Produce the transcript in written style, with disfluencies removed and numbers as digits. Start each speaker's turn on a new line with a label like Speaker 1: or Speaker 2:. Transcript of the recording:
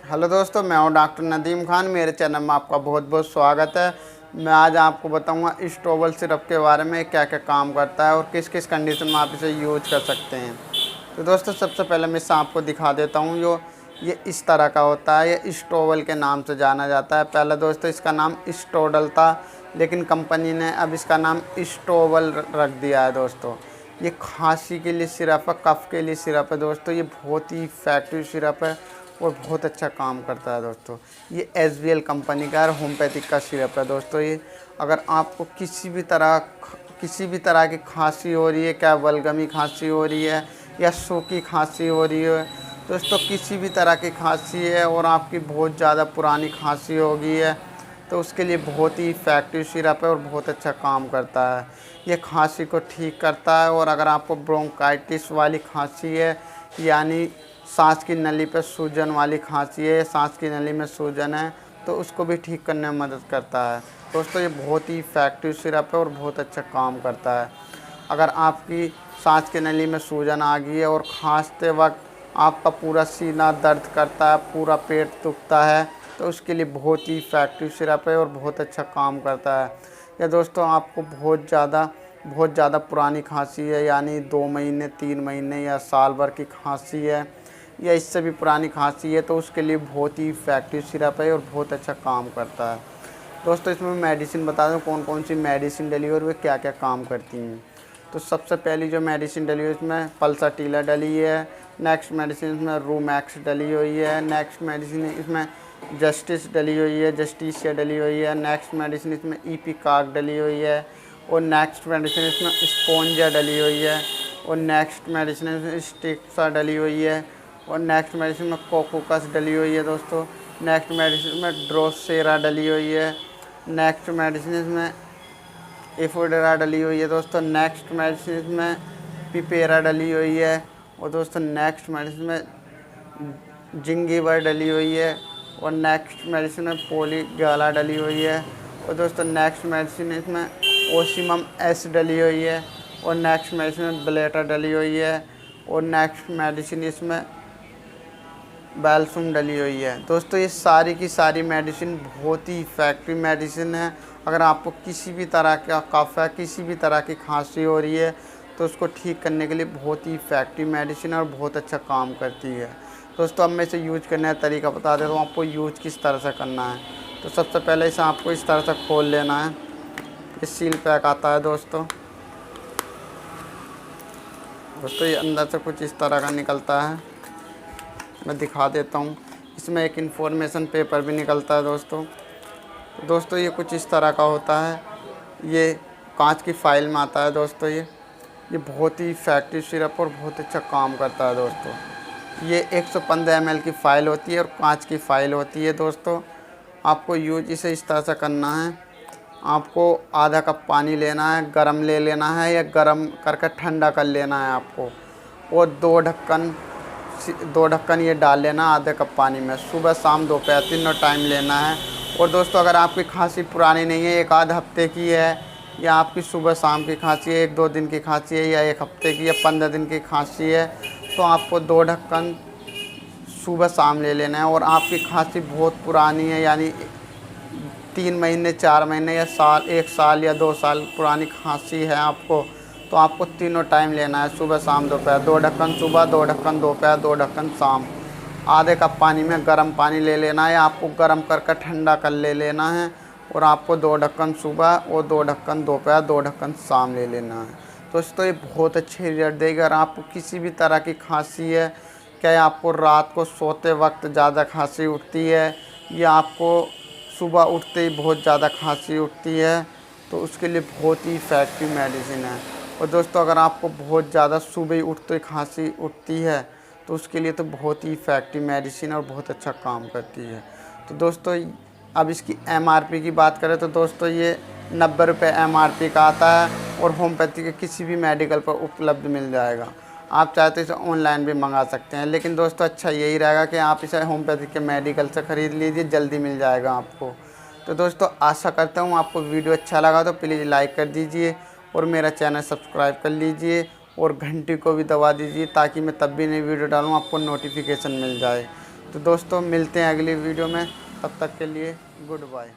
Speaker 1: Hello दोस्तों, मैं हूं डॉक्टर नदीम खान। मेरे चैनल में आपका बहुत बहुत स्वागत है। मैं आज आपको बताऊंगा इस्टोवल सिरप के बारे में, क्या क्या काम करता है और किस किस कंडीशन में आप इसे यूज कर सकते हैं। तो दोस्तों, सबसे पहले मैं इसे आपको दिखा देता हूं। ये इस तरह का होता है। ये इस्टोवल के नाम से जाना जाता है। पहले दोस्तों इसका नाम इस्टोडल था, लेकिन कंपनी ने अब इसका नाम इस्टोवल रख दिया है। दोस्तों ये खांसी के लिए सिरप है, कफ़ के लिए सिरप है। दोस्तों ये बहुत ही इफेक्टिव सिरप है और बहुत अच्छा काम करता है। दोस्तों ये SBL कंपनी का है, होम्योपैथिक का सिरप है। दोस्तों ये अगर आपको किसी भी तरह की खांसी हो रही है, क्या बलगमी खांसी हो रही है या सूखी खांसी हो रही है, दोस्तों किसी भी तरह की खांसी है और आपकी बहुत ज़्यादा पुरानी खांसी हो गई है, तो उसके लिए बहुत ही इफ़ेक्टिव सिरप है और बहुत अच्छा काम करता है। ये खांसी को ठीक करता है। और अगर आपको ब्रोंकाइटिस वाली खांसी है, यानी सांस की नली पर सूजन वाली खांसी है, सांस की नली में सूजन है, तो उसको भी ठीक करने में मदद करता है। दोस्तों ये बहुत ही इफ़ेक्टिव सिरप है और बहुत अच्छा काम करता है। अगर आपकी सांस की नली में सूजन आ गई है और खांसते वक्त आपका पूरा सीना दर्द करता है, पूरा पेट दुखता है, तो उसके लिए बहुत ही इफ़ेक्टिव सिरप है और बहुत अच्छा काम करता है। या दोस्तों आपको बहुत ज़्यादा पुरानी खांसी है, यानी 2 महीने 3 महीने या साल भर की खांसी है या इससे भी पुरानी खांसी है, तो उसके लिए बहुत ही इफ़ेक्टिव सिरप है और बहुत अच्छा काम करता है। दोस्तों इसमें मेडिसिन बता दूं कौन कौन सी मेडिसिन डली और वे क्या क्या काम करती हैं। तो सबसे पहली जो मेडिसिन डली हुई इसमें पल्साटीला डली है। नेक्स्ट मेडिसिन इसमें रूमैक्स डली हुई है। नेक्स्ट मेडिसिन इसमें जस्टिस डली हुई है, जस्टिसिया डली हुई है। नेक्स्ट मेडिसिन इसमें इपिकाक डली हुई है। और नेक्स्ट मेडिसिन इसमें स्पोंजा डली हुई है। और नेक्स्ट मेडिसिन इसमें स्टिक्सा डली हुई है। और नेक्स्ट मेडिसिन में कोकोकस डली हुई है। दोस्तों नेक्स्ट मेडिसिन में ड्रोसेरा डली हुई है। नेक्स्ट मेडिसिन इसमें एफोडेरा डली हुई है। दोस्तों नेक्स्ट मेडिसिन इसमें पिपेरा डली हुई है। और दोस्तों नेक्स्ट मेडिसिन में जिंगीबर डली हुई है। और नेक्स्ट मेडिसिन में पोलीगाला डली हुई है। और दोस्तों नेक्स्ट मेडिसिन इसमें ओसिमम एस डली हुई है। और नेक्स्ट मेडिसिन में ब्लेटा डली हुई है। और नेक्स्ट मेडिसिन इसमें बैल्सुम डली हुई है। दोस्तों ये सारी की सारी मेडिसिन बहुत ही इफ़ेक्टिव मेडिसिन है। अगर आपको किसी भी तरह का कफ है, किसी भी तरह की खांसी हो रही है, तो उसको ठीक करने के लिए बहुत ही इफ़ेक्टिव मेडिसिन है और बहुत अच्छा काम करती है। दोस्तों अब मैं इसे यूज करने का तरीका बता देता हूँ आपको यूज किस तरह से करना है। तो सबसे पहले इसे आपको इस तरह से खोल लेना है। इस सील पैक आता है। दोस्तों ये अंदर से कुछ इस तरह का निकलता है। मैं दिखा देता हूँ। इसमें एक इन्फॉर्मेशन पेपर भी निकलता है। दोस्तों ये कुछ इस तरह का होता है। ये कांच की फाइल में आता है। दोस्तों ये बहुत ही इफ़ेक्टिव सिरप और बहुत अच्छा काम करता है। दोस्तों ये 115 ml की फ़ाइल होती है और कांच की फ़ाइल होती है। दोस्तों आपको यूज इसे इस तरह से करना है। आपको आधा कप पानी लेना है, गरम ले लेना है या गरम करके ठंडा कर लेना है आपको। और 2 ढक्कन ये डाल लेना आधे कप पानी में। सुबह शाम दोपहर तीनों टाइम लेना है। और दोस्तों अगर आपकी खांसी पुरानी नहीं है, 1 आध हफ्ते की है, या आपकी सुबह शाम की खांसी है, 1-2 दिन की खांसी है, या 1 हफ्ते की या 15 दिन की खांसी है, तो आपको 2 ढक्कन सुबह शाम ले लेना है। और आपकी खांसी बहुत पुरानी है, यानी 3 महीने 4 महीने या 1 साल या 2 साल पुरानी खांसी है आपको, तो आपको तीनों टाइम लेना है, सुबह शाम दोपहर। 2 ढक्कन सुबह, 2 ढक्कन दोपहर, 2 ढक्कन शाम। आधे कप पानी में गर्म पानी ले लेना है। आपको गर्म करके ठंडा कर ले लेना है। और आपको 2 ढक्कन सुबह और 2 ढक्कन दोपहर, 2 ढक्कन शाम ले लेना है। दोस्तों ये बहुत अच्छी रिजल्ट देगा। अगर आपको किसी भी तरह की खांसी है, क्या आपको रात को सोते वक्त ज़्यादा खांसी उठती है, या आपको सुबह उठते ही बहुत ज़्यादा खांसी उठती है, तो उसके लिए बहुत ही इफ़ेक्टिव मेडिसिन है। और दोस्तों अगर आपको बहुत ज़्यादा सुबह ही उठते ही खांसी उठती है, तो उसके लिए तो बहुत ही इफ़ेक्टिव मेडिसिन और बहुत अच्छा काम करती है। तो दोस्तों अब इसकी MRP की बात करें तो दोस्तों ये 90 रुपये MRP का आता है और होम्योपैथी के किसी भी मेडिकल पर उपलब्ध मिल जाएगा। आप चाहे तो इसे ऑनलाइन भी मंगा सकते हैं, लेकिन दोस्तों अच्छा यही रहेगा कि आप इसे होम्योपैथी के मेडिकल से ख़रीद लीजिए, जल्दी मिल जाएगा आपको। तो दोस्तों आशा करता हूँ आपको वीडियो अच्छा लगा तो प्लीज़ लाइक कर दीजिए और मेरा चैनल सब्सक्राइब कर लीजिए और घंटी को भी दबा दीजिए, ताकि मैं तब भी नई वीडियो डालूँ आपको नोटिफिकेशन मिल जाए। तो दोस्तों मिलते हैं अगली वीडियो में, तब तक के लिए गुड बाय।